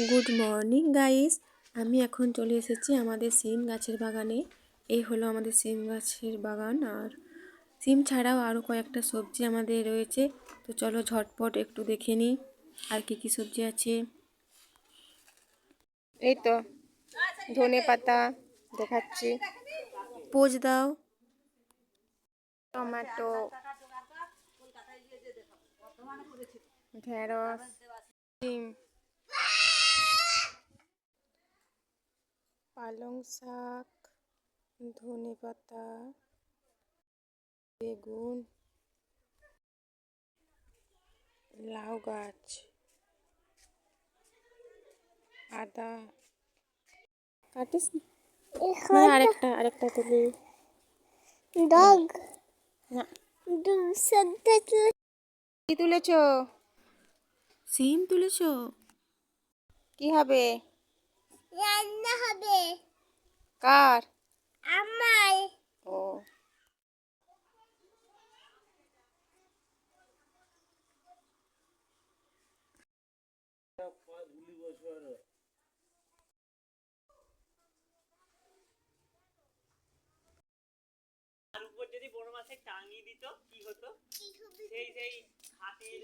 Good morning guys. আমি এখন চলে এসেছি আমাদের সিম গাছের বাগানে। এই হলো আমাদের সিম গাছের বাগান। আর সিম ছাড়াও আরও কয়েকটা সবজি আমাদের রয়েছে। তো চলো ঝটপট একটু দেখে নিই আর কি কি সবজি আছে। এই তো ধনে পাতা দেখাচ্ছি, পোজ দাও, টমেটো, ঢেঁড়স, সিম, পালং শাক, ধনে পাতা, বেগুন, লাউ গাছ, আদা কাটিস না, আরেকটা তুলি ডগ না। কি তুলেছ? সিম তুলেছ? কি হবে? রান্না হবে। কার? আমার। ও তার উপর যদি বড় মাছের টাঙিয়ে দিত কি হতো? সেই হাতের